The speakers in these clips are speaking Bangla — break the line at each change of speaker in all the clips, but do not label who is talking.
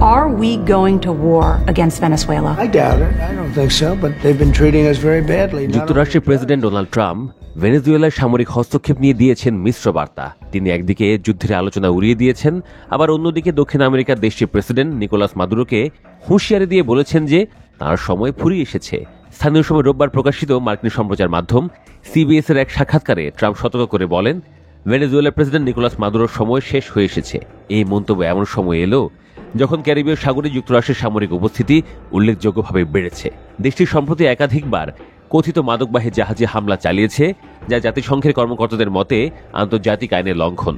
Are we going to war against Venezuela?
I doubt it. I don't think so, but they've been treating us very badly.
যুক্তরাষ্ট্রের প্রেসিডেন্ট ডোনাল্ড ট্রাম্প ভেনেজুয়েলার সামরিক হস্তক্ষেপ নিয়ে দিয়েছেন মিশ্র বার্তা। তিনি একদিকে যুদ্ধের আলোচনা উড়িয়ে দিয়েছেন, আবার অন্যদিকে দক্ষিণ আমেরিকার দেশটির প্রেসিডেন্ট নিকোলাস মাদুরোকে হুঁশিয়ারি দিয়ে বলেছেন যে তার সময় ফুরিয়ে এসেছে। স্থানীয় সময় রোববার প্রকাশিত মার্কিন সম্প্রচার মাধ্যম সিবিএস এর এক সাক্ষাৎকারে ট্রাম্প সতর্ক করে বলেন, ভেনেজুয়েলার প্রেসিডেন্ট নিকোলাস মাদুরোর সময় শেষ হয়ে এসেছে। এই মন্তব্য এমন সময় এলো যখন ক্যারিবীয় সাগরে যুক্তরাষ্ট্রের সামরিক উপস্থিতি উল্লেখযোগ্যভাবে বেড়েছে। দেশটি সম্প্রতি একাধিকবার কথিত মাদকবাহী জাহাজে হামলা চালিয়েছে, যা জাতিসংঘের কর্মকর্তাদের মতে আন্তর্জাতিক আইনের লঙ্ঘন।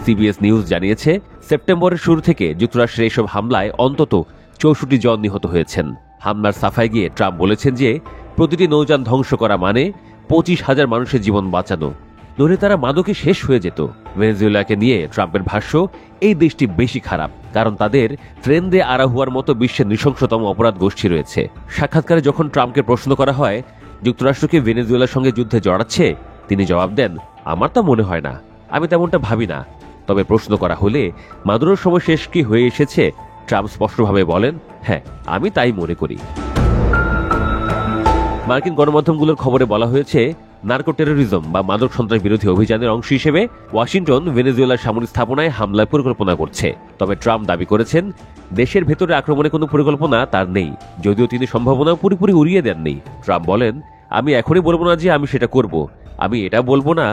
সিবিএস নিউজ জানিয়েছে, সেপ্টেম্বরের শুরু থেকে যুক্তরাষ্ট্রের এসব হামলায় অন্তত 64 জন নিহত হয়েছেন। হামলার সাফাই গিয়ে ট্রাম্প বলেছেন যে প্রতিটি নৌযান ধ্বংস করা মানে 25,000 মানুষের জীবন বাঁচানো, নইলে তারা মাদকে শেষ হয়ে যেত। ভেনেজুয়েলাকে নিয়ে ট্রাম্পের ভাষ্য, এই দেশটি বেশি খারাপ কারণ তাদের ট্রেন দে আরাহুয়ার মতো বিশ্বের নৃশংসতম অপরাধ গোষ্ঠী রয়েছে। সাক্ষাৎকারে যখন ট্রাম্পকে প্রশ্ন করা হয় যুক্তরাষ্ট্রকে ভেনেজুয়েলার সঙ্গে যুদ্ধে জড়াচ্ছে, তিনি জবাব দেন, আমার তা মনে হয় না, আমি তেমনটা ভাবি না। তবে প্রশ্ন করা হলে মাদুরোর সময় শেষ কি হয়ে এসেছে, ট্রাম্প স্পষ্টভাবে বলেন, হ্যাঁ, আমি তাই মনে করি। মার্কিন গণমাধ্যমগুলোর খবরে বলা হয়েছে, নার্কো টেরোরিজম বা মাদক সন্ত্রাস বিরোধী অভিযানের অংশ হিসেবে ওয়াশিংটন ভেনেজুয়েলার সামরিক স্থাপনায় হামলার পরিকল্পনা করছে। তবে ট্রাম্প দাবি করেছেন দেশের ভেতরে আক্রমণের কোনো পরিকল্পনা তার নেই, যদিও তিনি সম্ভাবনা পুরোপুরি উড়িয়ে দেননি। ট্রাম্প বলেন, আমি এখনই বলবো না যে আমি সেটা করব, আমি এটা বলবো না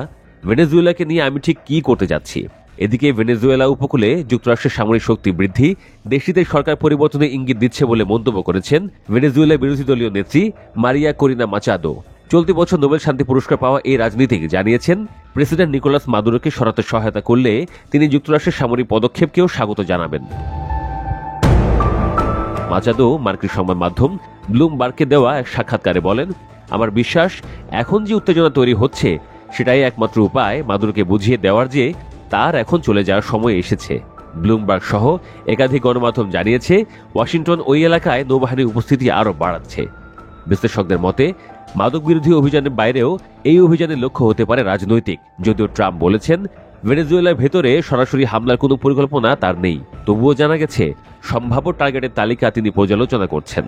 ভেনেজুয়েলাকে নিয়ে আমি ঠিক কি করতে যাচ্ছি। এদিকে ভেনেজুয়েলা উপকূলে যুক্তরাষ্ট্রের সামরিক শক্তি বৃদ্ধি দেশটিতে সরকার পরিবর্তনের ইঙ্গিত দিচ্ছে বলে মন্তব্য করেছেন ভেনেজুয়েলা বিরোধী দলীয় নেত্রী মারিয়া করিনা মাচাদো। চলতি বছর নোবেল শান্তি পুরস্কার পাওয়া এই রাজনীতিক জানিয়েছেন, প্রেসিডেন্ট নিকোলাস মাদুরোকে সরাতে সহায়তা করলে তিনি যুক্তরাষ্ট্রের সামরিক পদক্ষেপকেও স্বাগত জানাবেন। মাচাদো মার্কিন সংবাদ মাধ্যম ব্লুমবার্গকে দেওয়া এক সাক্ষাৎকারে বলেন, আমার বিশ্বাস এখন যে উত্তেজনা তৈরি হচ্ছে সেটাই একমাত্র উপায় মাদুরোকে বুঝিয়ে দেওয়ার যে তার এখন চলে যাওয়ার সময় এসেছে। ব্লুমবার্গ সহ একাধিক গণমাধ্যম জানিয়েছে, ওয়াশিংটন ওই এলাকায় নৌবাহিনীর উপস্থিতি আরও বাড়াচ্ছে। বিশ্লেষকদের মতে মাদক বিরোধী অভিযানের বাইরেও এই অভিযানের লক্ষ্য হতে পারে রাজনৈতিক। যদিও ট্রাম্প বলেছেন ভেনেজুয়েলার ভেতরে সরাসরি হামলার কোনো পরিকল্পনা তার নেই, তবুও জানা গেছে সম্ভাব্য টার্গেটের তালিকা তিনি পর্যালোচনা করছেন।